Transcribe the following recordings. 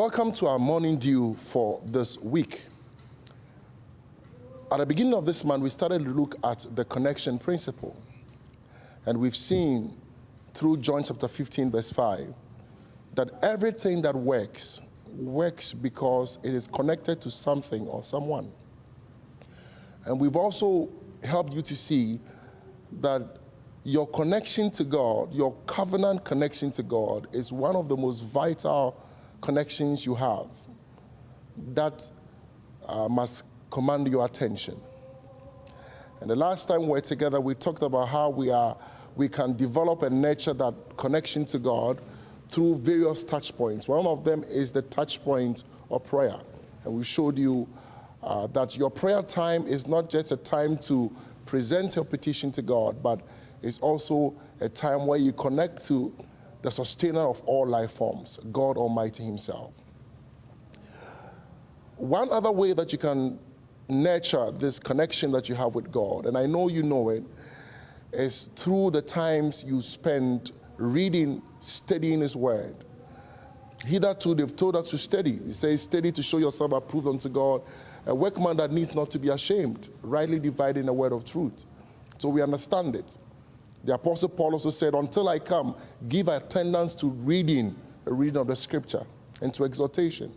Welcome to our morning dew for this week. At the beginning of this month, we started to look at the connection principle. And we've seen through John chapter 15, verse 5, that everything that works because it is connected to something or someone. And we've also helped you to see that your connection to God, your covenant connection to God, is one of the most vital connections you have that must command your attention. And the last time we were together, we talked about how we can develop and nurture that connection to God through various touch points. One of them is the touch point of prayer. And we showed you that your prayer time is not just a time to present your petition to God, but it's also a time where you connect to the sustainer of all life forms, God Almighty himself. One other way that you can nurture this connection that you have with God, and I know you know it, is through the times you spend reading, studying his word. Hitherto, they've told us to study. He says, study to show yourself approved unto God, a workman that needs not to be ashamed, rightly dividing the word of truth. So we understand it. The Apostle Paul also said, until I come, give attendance to the reading of the scripture and to exhortation.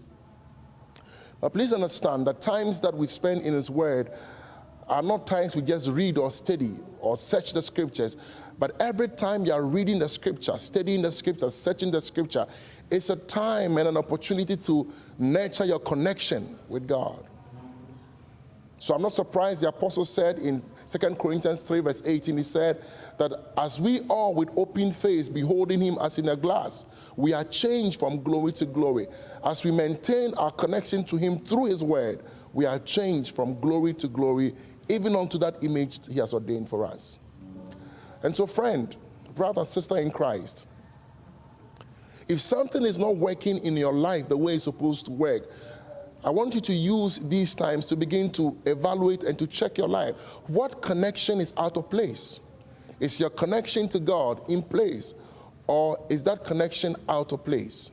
But please understand that times that we spend in his word are not times we just read or study or search the scriptures, but every time you are reading the scripture, studying the scripture, searching the scripture, it's a time and an opportunity to nurture your connection with God. So I'm not surprised the apostle said in 2 Corinthians 3 verse 18, he said that as we all with open face beholding him as in a glass, we are changed from glory to glory. As we maintain our connection to him through his word, we are changed from glory to glory, even unto that image he has ordained for us. And so friend, brother, sister in Christ, if something is not working in your life the way it's supposed to work, I want you to use these times to begin to evaluate and to check your life. What connection is out of place? Is your connection to God in place, or is that connection out of place?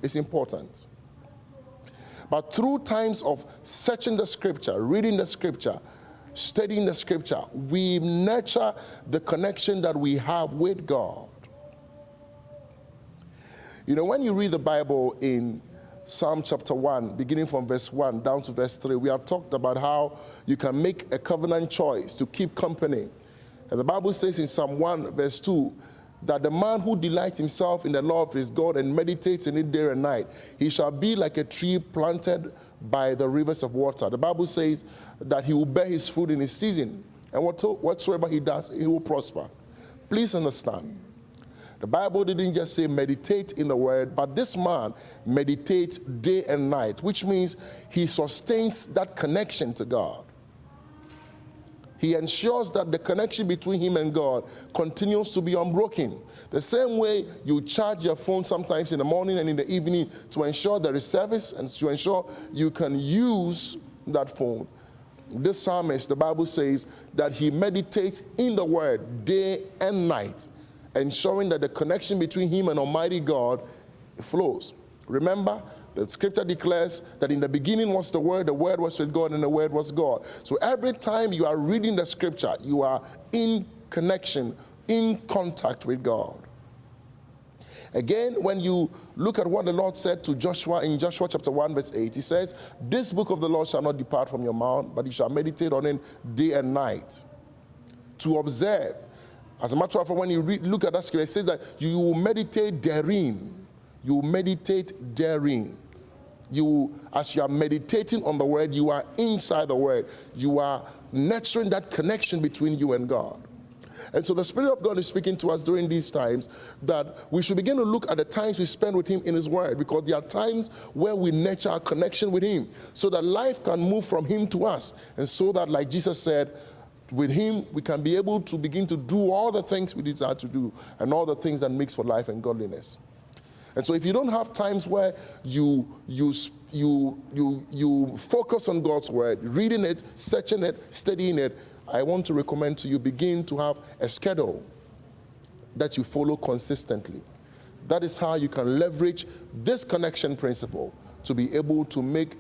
It's important. But through times of searching the scripture, reading the scripture, studying the scripture, we nurture the connection that we have with God. You know, when you read the Bible in Psalm chapter 1, beginning from verse 1 down to verse 3, we have talked about how you can make a covenant choice to keep company. And the Bible says in Psalm 1 verse 2, that the man who delights himself in the law of his God and meditates in it day and night, he shall be like a tree planted by the rivers of water. The Bible says that he will bear his fruit in his season, and whatsoever he does, he will prosper. Please understand, the Bible didn't just say meditate in the word, but this man meditates day and night, which means he sustains that connection to God. He ensures that the connection between him and God continues to be unbroken. The same way you charge your phone sometimes in the morning and in the evening to ensure there is service and to ensure you can use that phone. This psalmist, the Bible says that he meditates in the word day and night, ensuring that the connection between him and Almighty God flows. Remember, the scripture declares that in the beginning was the word was with God, and the word was God. So every time you are reading the scripture, you are in connection, in contact with God. Again, when you look at what the Lord said to Joshua in Joshua chapter 1 verse 8, he says, this book of the law shall not depart from your mouth, but you shall meditate on it day and night, to observe. As a matter of fact, when you look at that scripture, it says that you will meditate therein. You will meditate therein. As you are meditating on the word, you are inside the word. You are nurturing that connection between you and God. And so the Spirit of God is speaking to us during these times that we should begin to look at the times we spend with him in his word, because there are times where we nurture our connection with him so that life can move from him to us. And so that, like Jesus said, with him, we can be able to begin to do all the things we desire to do and all the things that makes for life and godliness. And so if you don't have times where you focus on God's word, reading it, searching it, studying it, I want to recommend to you begin to have a schedule that you follow consistently. That is how you can leverage this connection principle to be able to make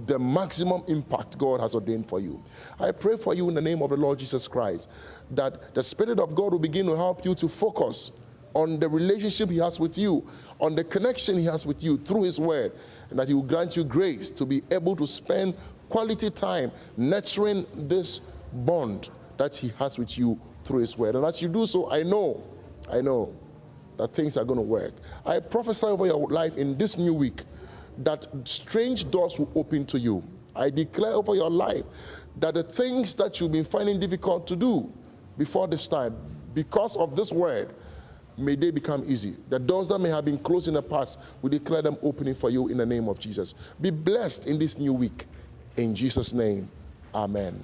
the maximum impact God has ordained for you. I pray for you in the name of the Lord Jesus Christ that the Spirit of God will begin to help you to focus on the relationship He has with you, on the connection He has with you through His Word, and that He will grant you grace to be able to spend quality time nurturing this bond that He has with you through His Word. And as you do so, I know that things are going to work. I prophesy over your life in this new week that strange doors will open to you. I declare over your life that the things that you've been finding difficult to do before this time, because of this word, may they become easy. The doors that may have been closed in the past, we declare them opening for you in the name of Jesus. Be blessed in this new week. In Jesus' name, amen.